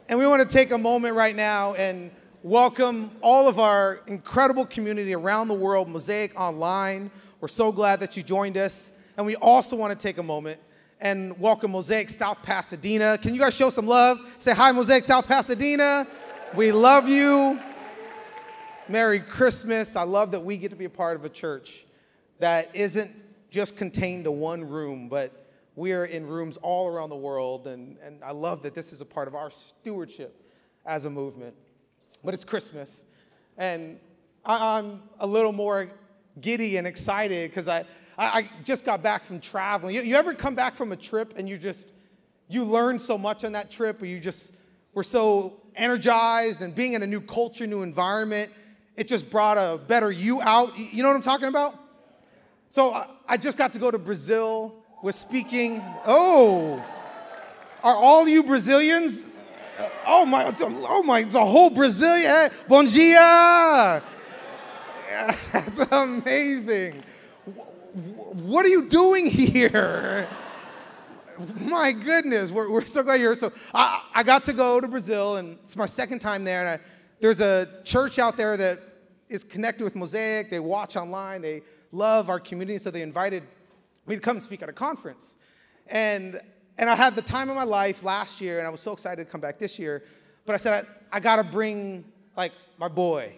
And we want to take a moment right now and welcome all of our incredible community around the world, Mosaic Online. We're so glad that you joined us. And we also want to take a moment and welcome Mosaic South Pasadena. Can you guys show some love? Say hi, Mosaic South Pasadena. We love you. Merry Christmas. I love that we get to be a part of a church that isn't just contained to one room, but we are in rooms all around the world, and I love that this is a part of our stewardship as a movement. But it's Christmas, and I'm a little more giddy and excited because I just got back from traveling. You ever come back from a trip and you learn so much on that trip, or you just were so energized, and being in a new culture, new environment, it just brought a better you out. You know what I'm talking about? So I just got to go to Brazil. Was speaking. Oh, are all you Brazilians? Oh my, it's a whole Brazilian. Bom dia. That's amazing. What are you doing here? My goodness, we're so glad you're here. So I got to go to Brazil, and it's my second time there. And there's a church out there that is connected with Mosaic. They watch online. They love our community, so they invited me to come and speak at a conference. And I had the time of my life last year, and I was so excited to come back this year. But I said, I got to bring, like, my boy.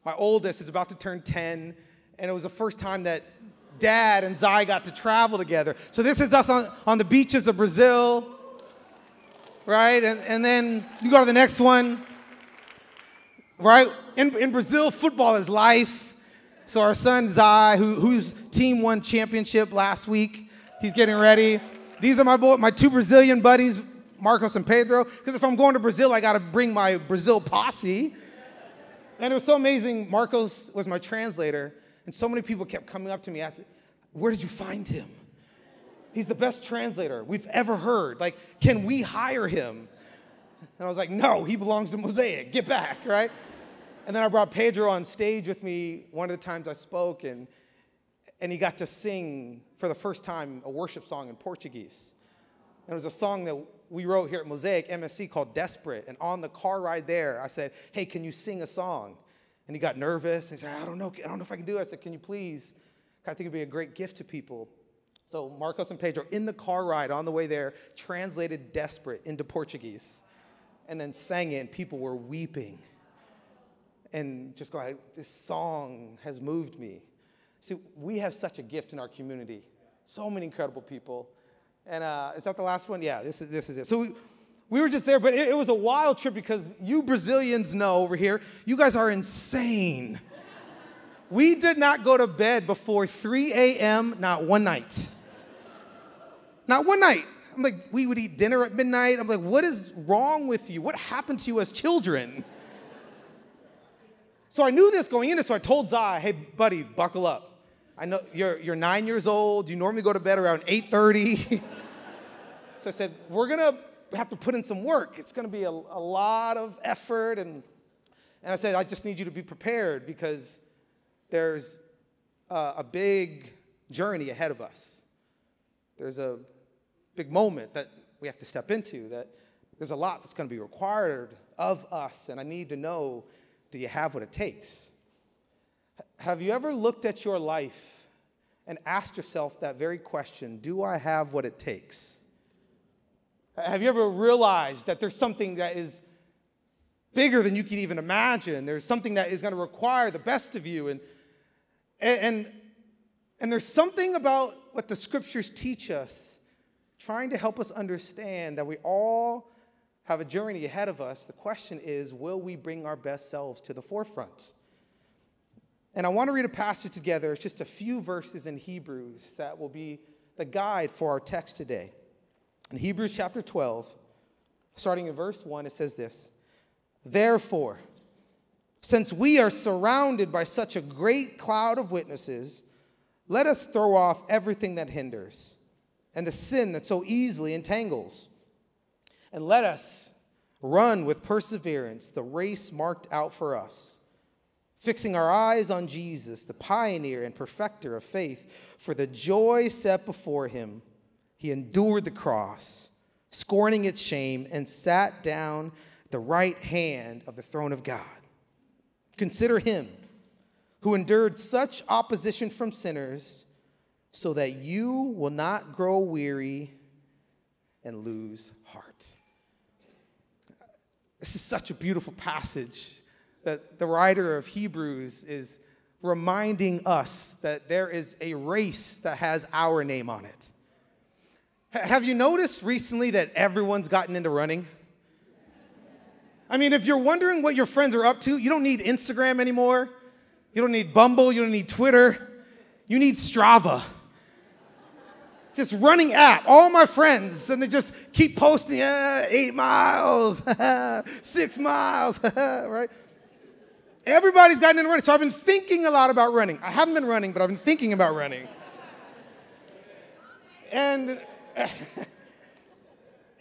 My oldest is about to turn 10, and it was the first time that Dad and Zai got to travel together. So this is us on the beaches of Brazil, right? And then you go to the next one, right? In Brazil, football is life. So our son Zai, whose team won championship last week, he's getting ready. These are my two Brazilian buddies, Marcos and Pedro, because if I'm going to Brazil, I got to bring my Brazil posse. And it was so amazing. Marcos was my translator, and so many people kept coming up to me asking, where did you find him? He's the best translator we've ever heard. Like, can we hire him? And I was like, no, he belongs to Mosaic. Get back, right? And then I brought Pedro on stage with me one of the times I spoke, and he got to sing for the first time a worship song in Portuguese. And it was a song that we wrote here at Mosaic, MSC, called Desperate. And on the car ride there, I said, hey, can you sing a song? And he got nervous. He said, I don't know if I can do it. I said, can you please? I think it'd be a great gift to people. So Marcos and Pedro, in the car ride on the way there, translated Desperate into Portuguese and then sang it, and people were weeping. And just going, this song has moved me. See, we have such a gift in our community. So many incredible people. And is that the last one? Yeah, this is it. So we were just there, but it was a wild trip because you Brazilians know over here, you guys are insane. We did not go to bed before 3 a.m., not one night. Not one night. I'm like, we would eat dinner at midnight. I'm like, what is wrong with you? What happened to you as children? So I knew this going into, so I told Zai, hey, buddy, buckle up. I know you're 9 years old. You normally go to bed around 8:30. So I said, we're going to have to put in some work. It's going to be a lot of effort. And I said, I just need you to be prepared because there's a big journey ahead of us. There's a big moment that we have to step into, that there's a lot that's going to be required of us, and I need to know, do you have what it takes? Have you ever looked at your life and asked yourself that very question, do I have what it takes? Have you ever realized that there's something that is bigger than you can even imagine? There's something that is going to require the best of you. And there's something about what the scriptures teach us, trying to help us understand that we all have a journey ahead of us. The question is, will we bring our best selves to the forefront? And I want to read a passage together. It's just a few verses in Hebrews that will be the guide for our text today. In Hebrews chapter 12, starting in verse 1, it says this: therefore, since we are surrounded by such a great cloud of witnesses, let us throw off everything that hinders and the sin that so easily entangles. And let us run with perseverance the race marked out for us, fixing our eyes on Jesus, the pioneer and perfecter of faith. For the joy set before him, he endured the cross, scorning its shame, and sat down the right hand of the throne of God. Consider him who endured such opposition from sinners, so that you will not grow weary and lose heart. This is such a beautiful passage that the writer of Hebrews is reminding us that there is a race that has our name on it. Have you noticed recently that everyone's gotten into running? I mean, if you're wondering what your friends are up to, you don't need Instagram anymore. You don't need Bumble. You don't need Twitter. You need Strava. It's this running app. All my friends, and they just keep posting 8 miles, 6 miles, right? Everybody's gotten into running. So I've been thinking a lot about running. I haven't been running, but I've been thinking about running. And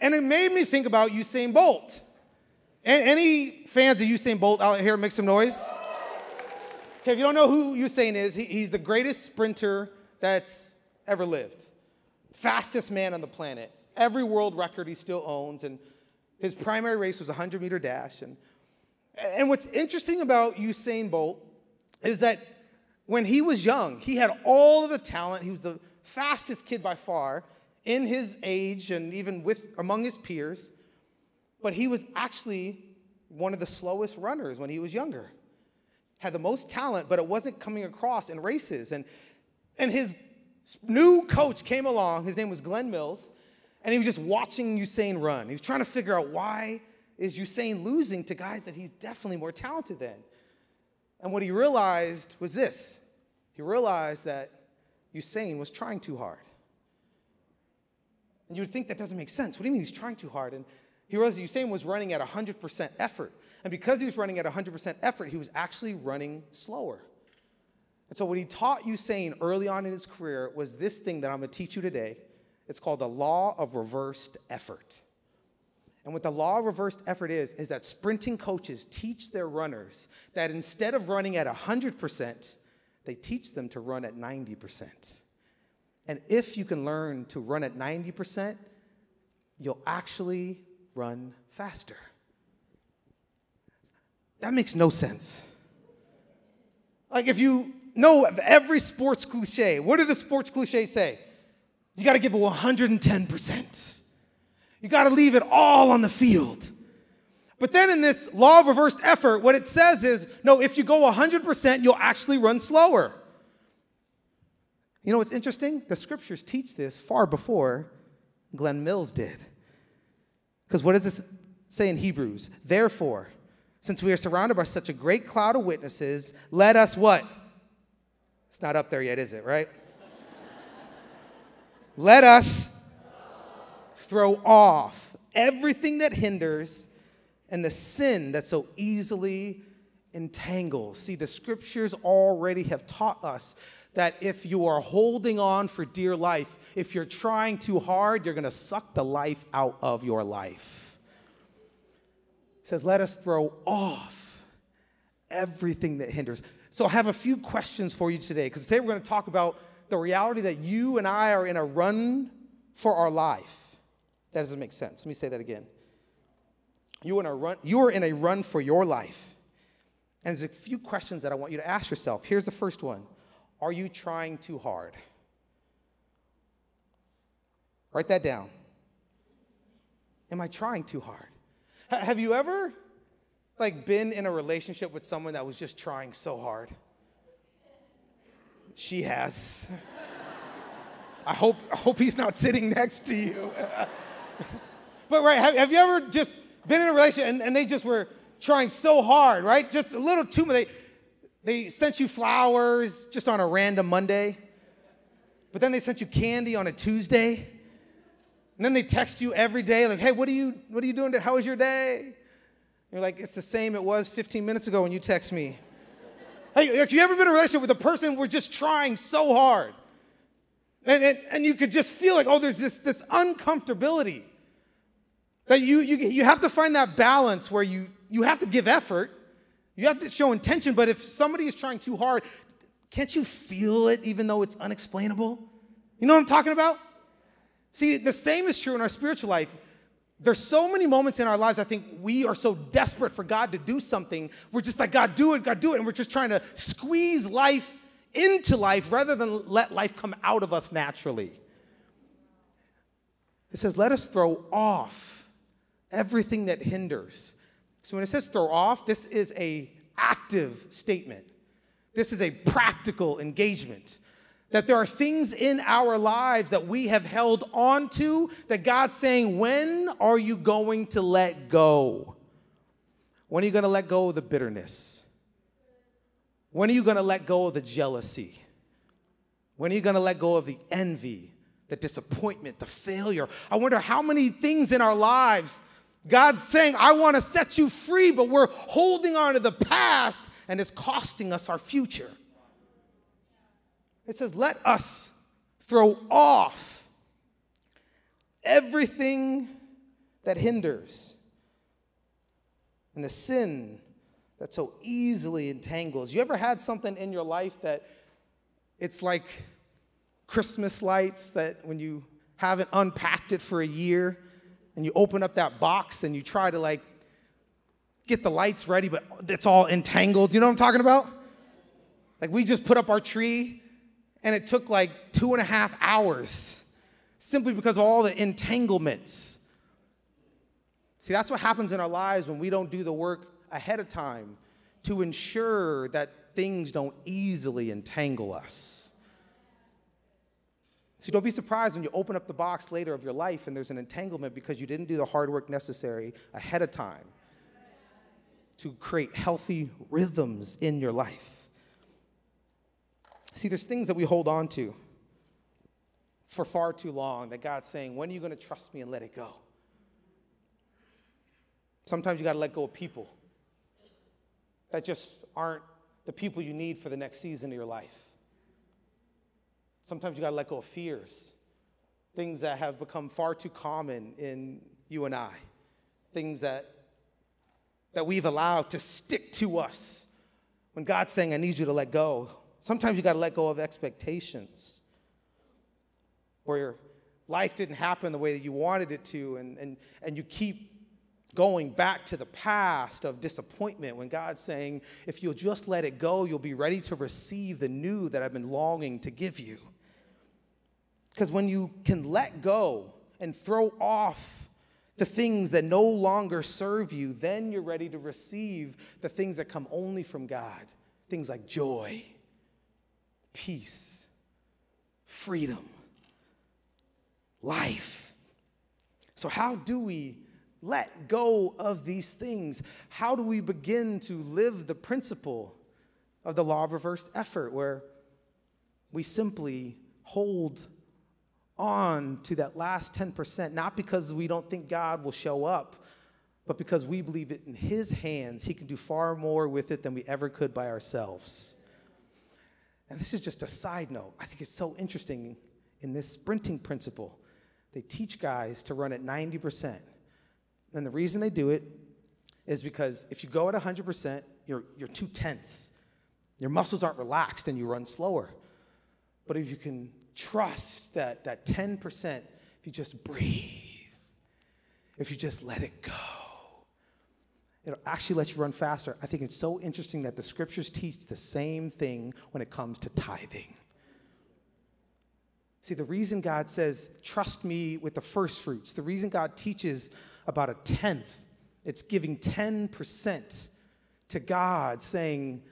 it made me think about Usain Bolt. Any fans of Usain Bolt out here, make some noise? Okay, if you don't know who Usain is, he's the greatest sprinter that's ever lived. Fastest man on the planet. Every world record he still owns, and his primary race was a 100-meter dash. And what's interesting about Usain Bolt is that when he was young, he had all of the talent. He was the fastest kid by far in his age and even among his peers. But he was actually one of the slowest runners when he was younger. Had the most talent, but it wasn't coming across in races. And his new coach came along. His name was Glenn Mills. And he was just watching Usain run. He was trying to figure out, why is Usain losing to guys that he's definitely more talented than? And what he realized was this. He realized that Usain was trying too hard. And you would think that doesn't make sense. What do you mean he's trying too hard? And he realized that Usain was running at 100% effort. And because he was running at 100% effort, he was actually running slower. And so what he taught Usain early on in his career was this thing that I'm going to teach you today. It's called the law of reversed effort. And what the law of reversed effort is that sprinting coaches teach their runners that instead of running at 100%, they teach them to run at 90%. And if you can learn to run at 90%, you'll actually run faster. That makes no sense. Like, if you know every sports cliche, what do the sports cliches say? You got to give it 110%. You got to leave it all on the field. But then in this law of reversed effort, what it says is, no, if you go 100%, you'll actually run slower. You know what's interesting? The scriptures teach this far before Glenn Mills did. Because what does this say in Hebrews? Therefore, since we are surrounded by such a great cloud of witnesses, let us what? It's not up there yet, is it, right? Let us throw off everything that hinders and the sin that so easily entangles. See, the scriptures already have taught us that if you are holding on for dear life, if you're trying too hard, you're going to suck the life out of your life. It says, let us throw off everything that hinders. So I have a few questions for you today, because today we're going to talk about the reality that you and I are in a run for our life. That doesn't make sense. Let me say that again. You are in a run for your life. And there's a few questions that I want you to ask yourself. Here's the first one. Are you trying too hard? Write that down. Am I trying too hard? Have you ever been in a relationship with someone that was just trying so hard? She has. I hope he's not sitting next to you. But right, have you ever just been in a relationship and they just were trying so hard, right? Just a little too much. They sent you flowers just on a random Monday, but then they sent you candy on a Tuesday, and then they text you every day like, hey, what are you doing? How was your day? And you're like, it's the same it was 15 minutes ago when you text me. Hey, have you ever been in a relationship with a person who were just trying so hard? And you could just feel like, oh, there's this uncomfortability. That you have to find that balance where you have to give effort. You have to show intention, but if somebody is trying too hard, can't you feel it even though it's unexplainable? You know what I'm talking about? See, the same is true in our spiritual life. There's so many moments in our lives, I think we are so desperate for God to do something. We're just like, God, do it, God, do it. And we're just trying to squeeze life into life rather than let life come out of us naturally. It says, let us throw off everything that hinders. So when it says throw off, this is an active statement. This is a practical engagement. That there are things in our lives that we have held on to that God's saying, when are you going to let go? When are you going to let go of the bitterness? When are you going to let go of the jealousy? When are you going to let go of the envy, the disappointment, the failure? I wonder how many things in our lives God's saying, I want to set you free, but we're holding on to the past and it's costing us our future. It says, let us throw off everything that hinders and the sin that so easily entangles. You ever had something in your life that it's like Christmas lights that when you haven't unpacked it for a year and you open up that box and you try to like get the lights ready, but it's all entangled. You know what I'm talking about? Like we just put up our tree and it took like 2.5 hours simply because of all the entanglements. See, that's what happens in our lives when we don't do the work ahead of time to ensure that things don't easily entangle us. See, don't be surprised when you open up the box later of your life and there's an entanglement because you didn't do the hard work necessary ahead of time to create healthy rhythms in your life. See, there's things that we hold on to for far too long that God's saying, when are you going to trust me and let it go? Sometimes you got to let go of people that just aren't the people you need for the next season of your life. Sometimes you got to let go of fears, things that have become far too common in you and I, things that we've allowed to stick to us when God's saying, I need you to let go. Sometimes you got to let go of expectations where your life didn't happen the way that you wanted it to, and you keep going back to the past of disappointment when God's saying, if you'll just let it go, you'll be ready to receive the new that I've been longing to give you. Because when you can let go and throw off the things that no longer serve you, then you're ready to receive the things that come only from God. Things like joy, peace, freedom, life. So how do we let go of these things? How do we begin to live the principle of the law of reversed effort, where we simply hold on to that last 10%, not because we don't think God will show up, but because we believe it in his hands. He can do far more with it than we ever could by ourselves. And this is just a side note. I think it's so interesting in this sprinting principle. They teach guys to run at 90%. And the reason they do it is because if you go at 100%, you're too tense. Your muscles aren't relaxed and you run slower. But if you can trust that 10%, if you just breathe, if you just let it go, it'll actually let you run faster. I think it's so interesting that the scriptures teach the same thing when it comes to tithing. See, the reason God says, trust me with the first fruits, the reason God teaches about a tenth, it's giving 10% to God, saying,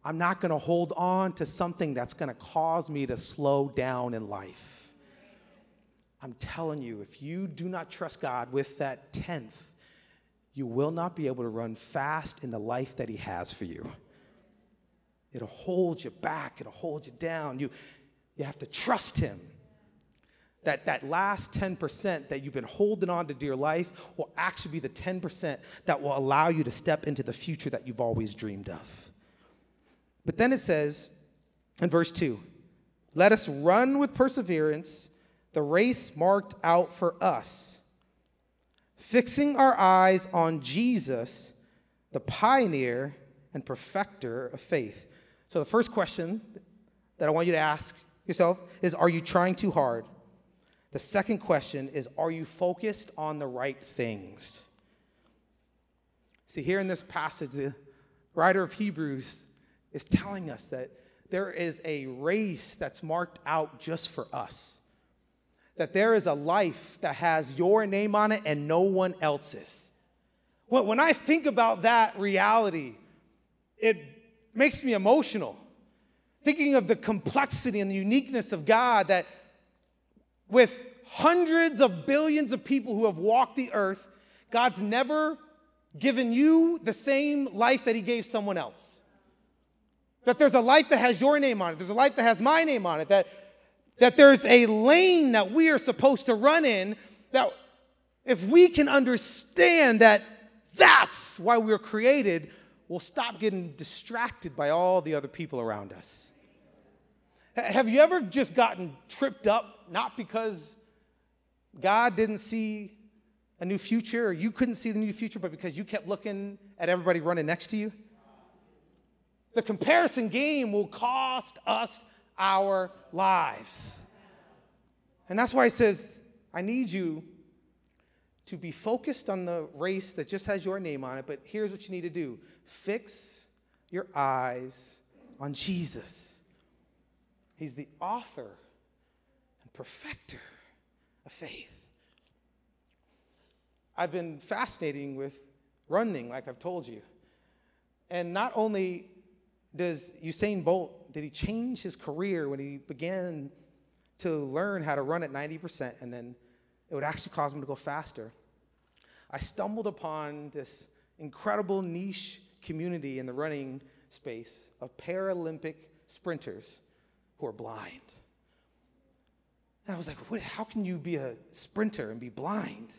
I'm not going to hold on to something that's going to cause me to slow down in life. I'm telling you, if you do not trust God with that tenth, you will not be able to run fast in the life that he has for you. It'll hold you back. It'll hold you down. You have to trust him. That last 10% that you've been holding on to dear life will actually be the 10% that will allow you to step into the future that you've always dreamed of. But then it says in verse 2, let us run with perseverance the race marked out for us, fixing our eyes on Jesus, the pioneer and perfecter of faith. So the first question that I want you to ask yourself is, are you trying too hard? The second question is, are you focused on the right things? See, here in this passage, the writer of Hebrews is telling us that there is a race that's marked out just for us. That there is a life that has your name on it and no one else's. When I think about that reality, it makes me emotional. Thinking of the complexity and the uniqueness of God, that with hundreds of billions of people who have walked the earth, God's never given you the same life that he gave someone else. That there's a life that has your name on it. There's a life that has my name on it. That there's a lane that we are supposed to run in, that if we can understand that that's why we were created, we'll stop getting distracted by all the other people around us. Have you ever just gotten tripped up, not because God didn't see a new future or you couldn't see the new future, but because you kept looking at everybody running next to you? The comparison game will cost us our lives. And that's why he says, I need you to be focused on the race that just has your name on it, but here's what you need to do. Fix your eyes on Jesus. He's the author and perfecter of faith. I've been fascinating with running, like I've told you. And not only does Usain Bolt, did he change his career when he began to learn how to run at 90%, and then it would actually cause him to go faster. I stumbled upon this incredible niche community in the running space of Paralympic sprinters who are blind. And I was like, how can you be a sprinter and be blind?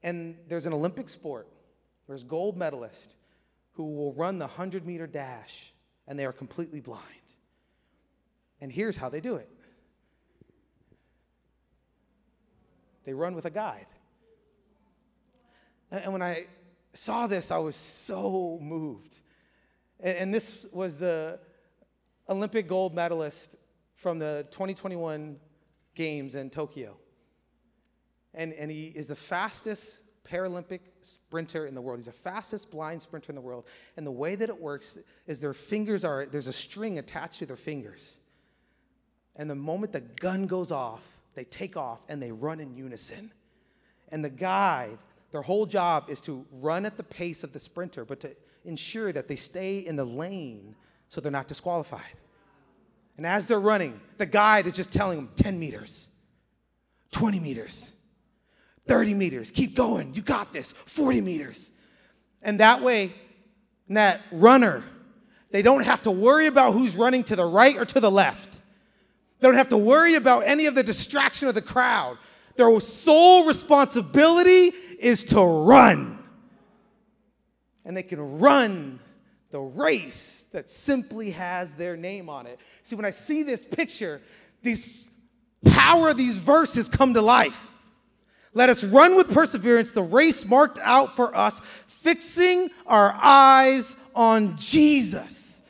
And there's an Olympic sport. There's gold medalists who will run the 100-meter dash, and they are completely blind. And here's how they do it. They run with a guide. And when I saw this, I was so moved. And this was the Olympic gold medalist from the 2021 Games in Tokyo. And he is the fastest Paralympic sprinter in the world. He's the fastest blind sprinter in the world. And the way that it works is there's a string attached to their fingers. And the moment the gun goes off, they take off and they run in unison. And the guide, their whole job is to run at the pace of the sprinter, but to ensure that they stay in the lane so they're not disqualified. And as they're running, the guide is just telling them 10 meters, 20 meters, 30 meters, keep going, you got this, 40 meters. And that way, that runner, they don't have to worry about who's running to the right or to the left. They don't have to worry about any of the distraction of the crowd. Their sole responsibility is to run. And they can run the race that simply has their name on it. See, when I see this picture, this power of these verses come to life. Let us run with perseverance the race marked out for us, fixing our eyes on Jesus.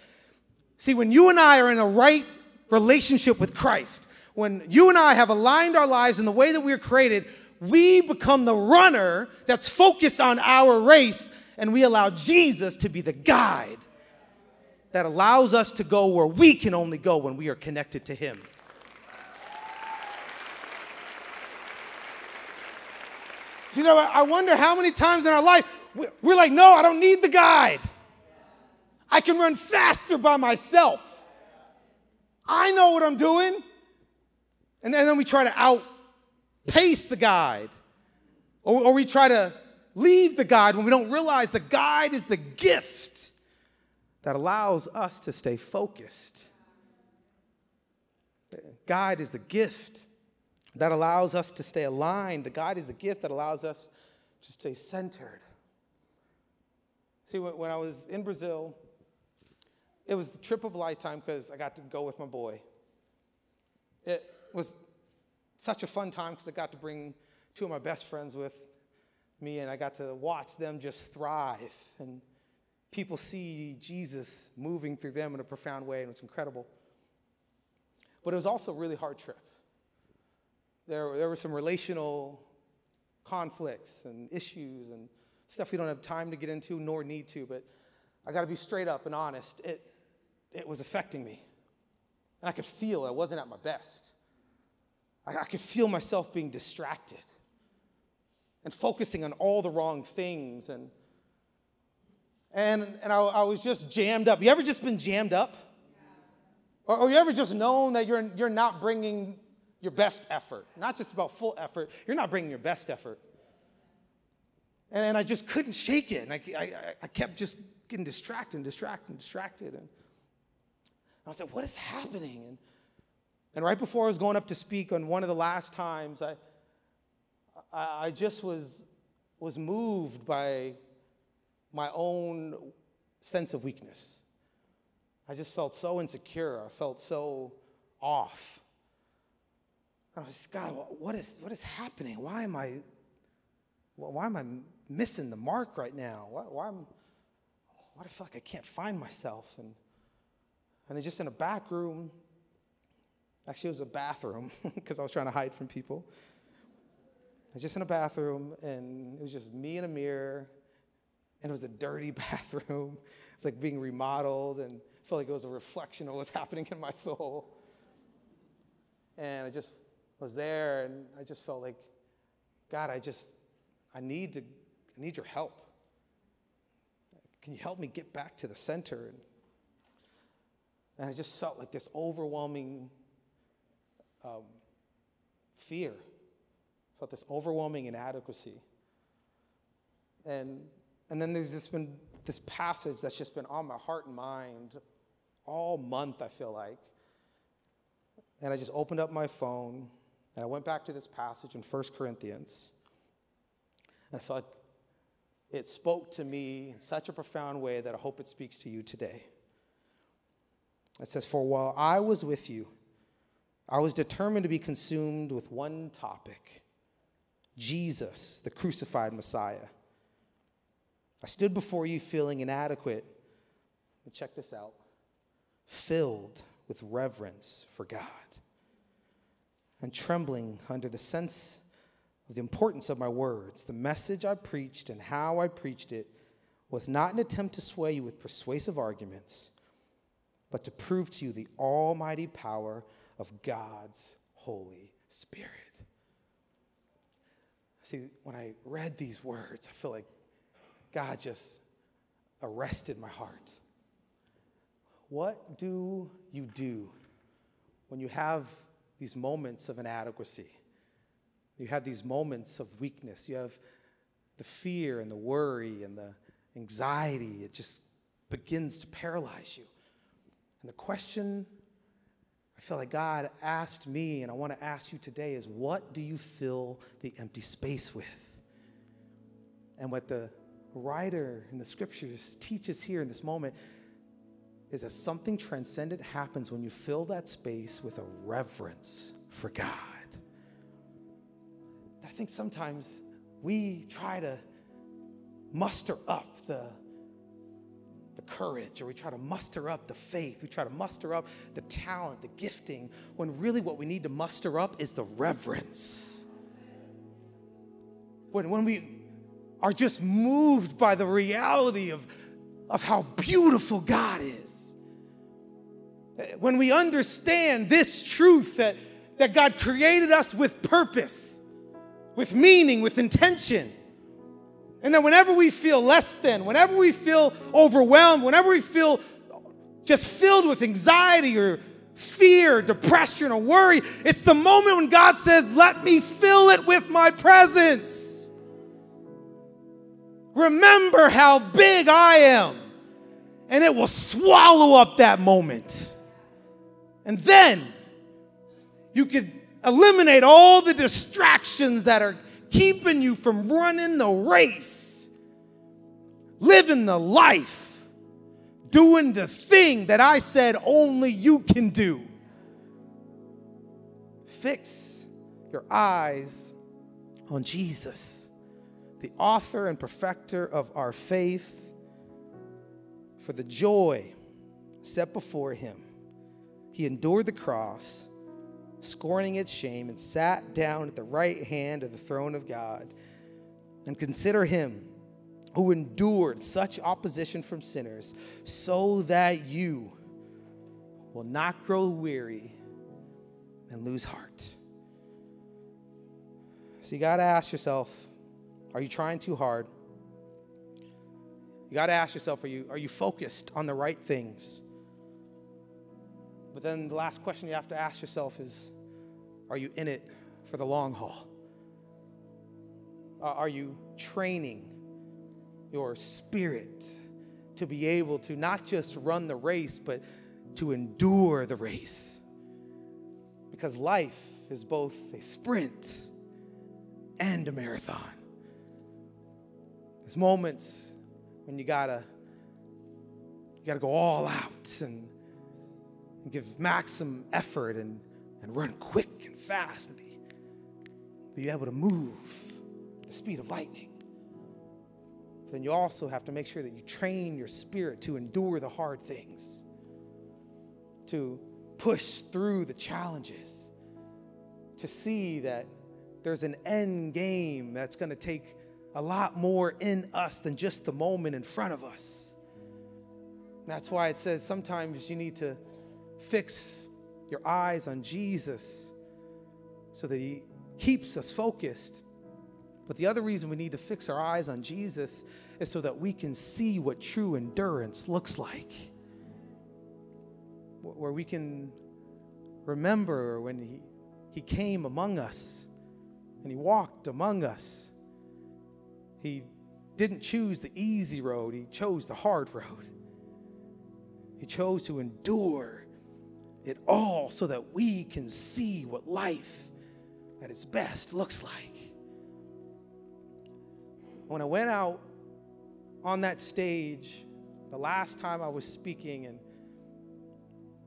See, when you and I are in the right relationship with Christ, when you and I have aligned our lives in the way that we are created, we become the runner that's focused on our race, and we allow Jesus to be the guide that allows us to go where we can only go when we are connected to him. You know, I wonder how many times in our life we're like, no, I don't need the guide. I can run faster by myself. I know what I'm doing. And then we try to outpace the guide. Or we try to leave the guide when we don't realize the guide is the gift that allows us to stay focused. The guide is the gift that allows us to stay aligned. The guide is the gift that allows us to stay centered. See, when I was in Brazil, it was the trip of a lifetime because I got to go with my boy. It was such a fun time because I got to bring two of my best friends with me, and I got to watch them just thrive. And people see Jesus moving through them in a profound way, and it was incredible. But it was also a really hard trip. there were some relational conflicts and issues and stuff we don't have time to get into nor need to, but I got to be straight up and honest. It was affecting me. And I could feel I wasn't at my best. I could feel myself being distracted and focusing on all the wrong things. And I was just jammed up. You ever just been jammed up? Or you ever just known that you're not bringing your best effort? Not just about full effort. You're not bringing your best effort. And I just couldn't shake it. And I kept just getting distracted. And I was like, what is happening? And right before I was going up to speak on one of the last times, I just was moved by my own sense of weakness. I just felt so insecure. I felt so off. And I was, God, what is happening? Why am I missing the mark right now? Why do I feel like I can't find myself? And then just in a back room, actually it was a bathroom because I was trying to hide from people. I was just in a bathroom, and it was just me in a mirror, and it was a dirty bathroom. It's like being remodeled, and I felt like it was a reflection of what's happening in my soul. And I just was there, and I just felt like, God, I need your help. Can you help me get back to the center? And I just felt like this overwhelming fear. I felt this overwhelming inadequacy. And then there's just been this passage that's just been on my heart and mind all month, I feel like. And I just opened up my phone, and I went back to this passage in 1 Corinthians. And I felt like it spoke to me in such a profound way that I hope it speaks to you today. It says, "For while I was with you, I was determined to be consumed with one topic, Jesus, the crucified Messiah. I stood before you feeling inadequate," and check this out, "filled with reverence for God, and trembling under the sense of the importance of my words. The message I preached and how I preached it was not an attempt to sway you with persuasive arguments, but to prove to you the almighty power of God's Holy Spirit." See, when I read these words, I feel like God just arrested my heart. What do you do when you have these moments of inadequacy? You have these moments of weakness. You have the fear and the worry and the anxiety. It just begins to paralyze you. And the question I feel like God asked me, and I want to ask you today, is what do you fill the empty space with? And what the writer in the scriptures teaches here in this moment is that something transcendent happens when you fill that space with a reverence for God. I think sometimes we try to muster up the courage, or we try to muster up the faith, we try to muster up the talent, the gifting, when really what we need to muster up is the reverence. When we are just moved by the reality of how beautiful God is. When we understand this truth that God created us with purpose, with meaning, with intention. And then whenever we feel less than, whenever we feel overwhelmed, whenever we feel just filled with anxiety or fear, depression, or worry, it's the moment when God says, "Let me fill it with my presence. Remember how big I am." And it will swallow up that moment. And then you could eliminate all the distractions that are keeping you from running the race, living the life, doing the thing that I said only you can do. Fix your eyes on Jesus, the author and perfecter of our faith. For the joy set before him, he endured the cross, scorning its shame, and sat down at the right hand of the throne of God. And consider him who endured such opposition from sinners, so that you will not grow weary and lose heart. So you got to ask yourself, are you trying too hard? You got to ask yourself, are you focused on the right things? But then the last question you have to ask yourself is, are you in it for the long haul? Are you training your spirit to be able to not just run the race, but to endure the race? Because life is both a sprint and a marathon. There's moments when you gotta go all out and give maximum effort and run quick and fast and be able to move at the speed of lightning. But then you also have to make sure that you train your spirit to endure the hard things, to push through the challenges, to see that there's an end game that's going to take a lot more in us than just the moment in front of us. And that's why it says sometimes you need to fix your eyes on Jesus so that he keeps us focused. But the other reason we need to fix our eyes on Jesus is so that we can see what true endurance looks like. Where we can remember when he came among us and he walked among us. He didn't choose the easy road. He chose the hard road. He chose to endure it all so that we can see what life at its best looks like. When I went out on that stage, the last time I was speaking,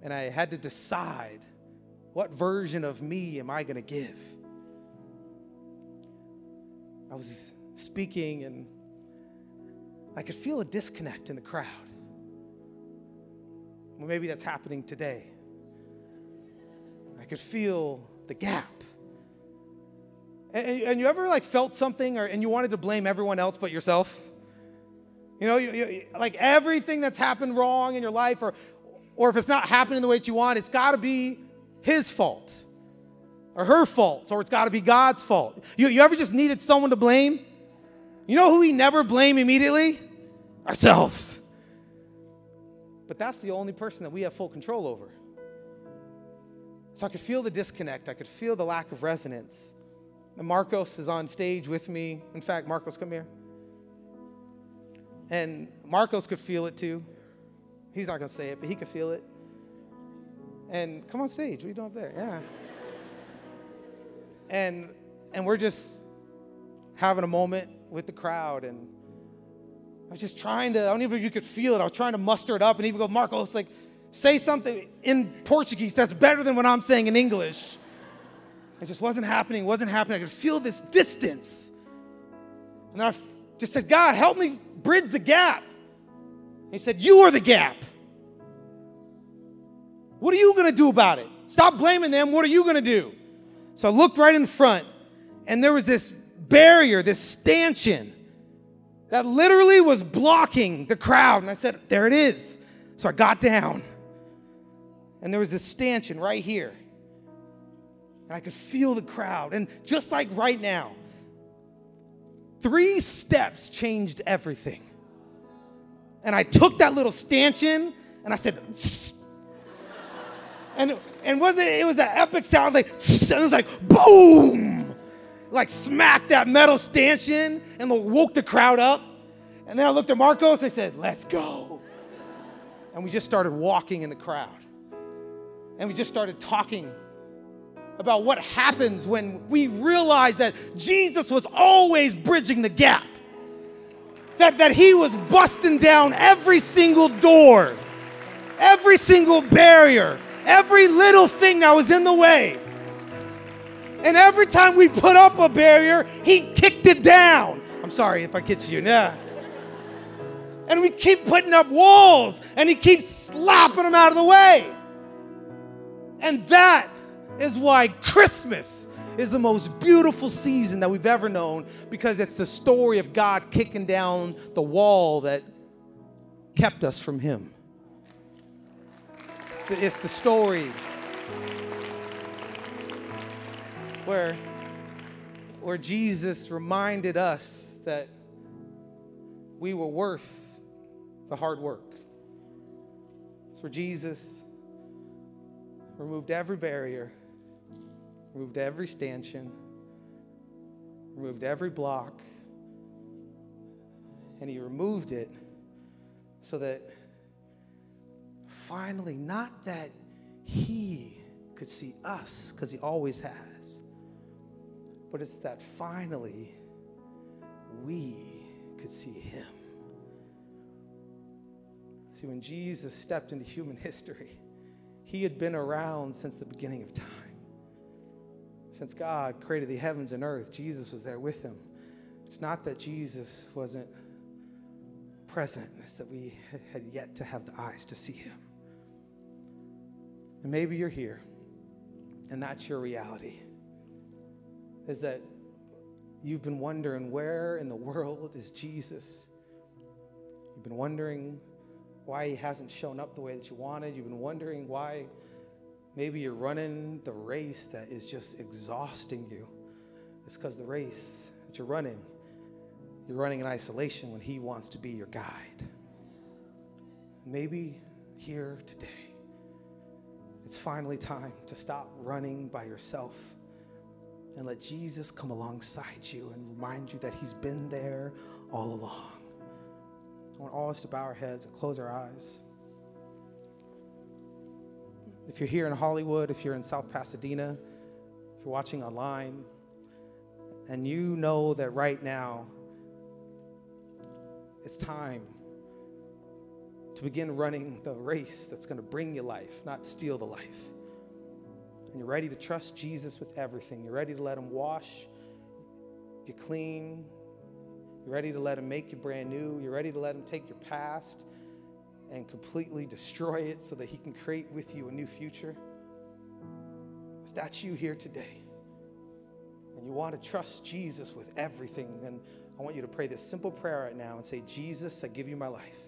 and I had to decide, what version of me am I going to give? I was speaking, and I could feel a disconnect in the crowd. Well, maybe that's happening today. I could feel the gap. And you ever felt something and you wanted to blame everyone else but yourself? You know, like everything that's happened wrong in your life, or if it's not happening the way that you want, it's got to be his fault or her fault, or it's got to be God's fault. You ever just needed someone to blame? You know who we never blame immediately? Ourselves. But that's the only person that we have full control over. So I could feel the disconnect. I could feel the lack of resonance. And Marcos is on stage with me. In fact, Marcos, come here. And Marcos could feel it too. He's not going to say it, but he could feel it. And come on stage. What are you doing up there? Yeah. And we're just having a moment with the crowd. And I was just trying to, I don't even know if you could feel it. I was trying to muster it up. And even go, Marcos, say something in Portuguese that's better than what I'm saying in English. It just wasn't happening. I could feel this distance. And I just said, God, help me bridge the gap. And he said, you are the gap. What are you going to do about it? Stop blaming them. What are you going to do? So I looked right in front, and there was this barrier, this stanchion that literally was blocking the crowd. And I said, there it is. So I got down, and there was this stanchion right here. And I could feel the crowd. And just like right now, 3 steps changed everything. And I took that little stanchion and I said, Sss. and it was an epic sound, and it was like boom, smacked that metal stanchion and woke the crowd up. And then I looked at Marcos and I said, let's go. And we just started walking in the crowd. And we just started talking about what happens when we realize that Jesus was always bridging the gap. That he was busting down every single door, every single barrier, every little thing that was in the way. And every time we put up a barrier, he kicked it down. I'm sorry if I get you. Yeah. And we keep putting up walls, and he keeps slapping them out of the way. And that is why Christmas is the most beautiful season that we've ever known, because it's the story of God kicking down the wall that kept us from him. It's the story where Jesus reminded us that we were worth the hard work. It's where Jesus removed every barrier, removed every stanchion, removed every block, and he removed it so that finally, not that he could see us, because he always has, but it's that finally we could see him. See, when Jesus stepped into human history, he had been around since the beginning of time. Since God created the heavens and earth, Jesus was there with him. It's not that Jesus wasn't present, it's that we had yet to have the eyes to see him. And maybe you're here, and that's your reality, is that you've been wondering, where in the world is Jesus? You've been wondering why he hasn't shown up the way that you wanted. You've been wondering why maybe you're running the race that is just exhausting you. It's because the race that you're running in isolation when he wants to be your guide. Maybe here today, it's finally time to stop running by yourself and let Jesus come alongside you and remind you that he's been there all along. I want all of us to bow our heads and close our eyes. If you're here in Hollywood, if you're in South Pasadena, if you're watching online, and you know that right now it's time to begin running the race that's going to bring you life, not steal the life. And you're ready to trust Jesus with everything. You're ready to let him wash you clean. You're ready to let him make you brand new. You're ready to let him take your past and completely destroy it so that he can create with you a new future. If that's you here today, and you want to trust Jesus with everything, then I want you to pray this simple prayer right now and say, Jesus, I give you my life.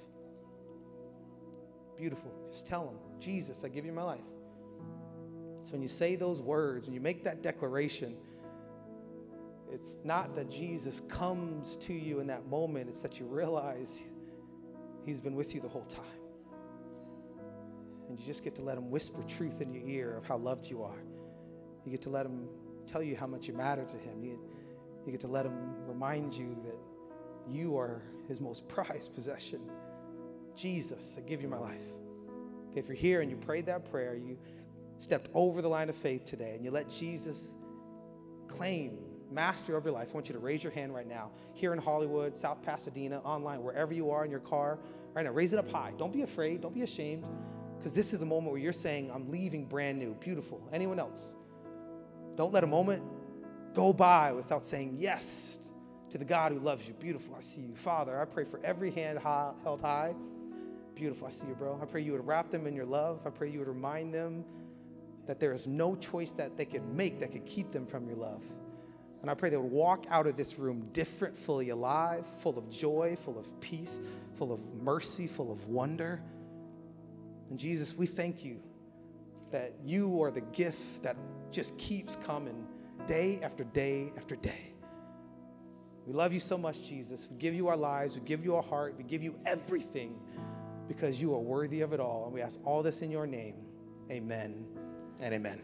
Beautiful. Just tell him, Jesus, I give you my life. So when you say those words, when you make that declaration, it's not that Jesus comes to you in that moment. It's that you realize he's been with you the whole time. And you just get to let him whisper truth in your ear of how loved you are. You get to let him tell you how much you matter to him. You get to let him remind you that you are his most prized possession. Jesus, I give you my life. Okay, if you're here and you prayed that prayer, you stepped over the line of faith today, and you let Jesus claim master of your life, I want you to raise your hand right now. Here in Hollywood, South Pasadena, online, wherever you are in your car, right now, raise it up high. Don't be afraid. Don't be ashamed, because this is a moment where you're saying, I'm leaving brand new, beautiful. Anyone else? Don't let a moment go by without saying yes to the God who loves you. Beautiful. I see you. Father, I pray for every hand held high. Beautiful. I see you, bro. I pray you would wrap them in your love. I pray you would remind them that there is no choice that they could make that could keep them from your love. And I pray they would walk out of this room different, fully alive, full of joy, full of peace, full of mercy, full of wonder. And Jesus, we thank you that you are the gift that just keeps coming day after day after day. We love you so much, Jesus. We give you our lives. We give you our heart. We give you everything because you are worthy of it all. And we ask all this in your name. Amen and amen.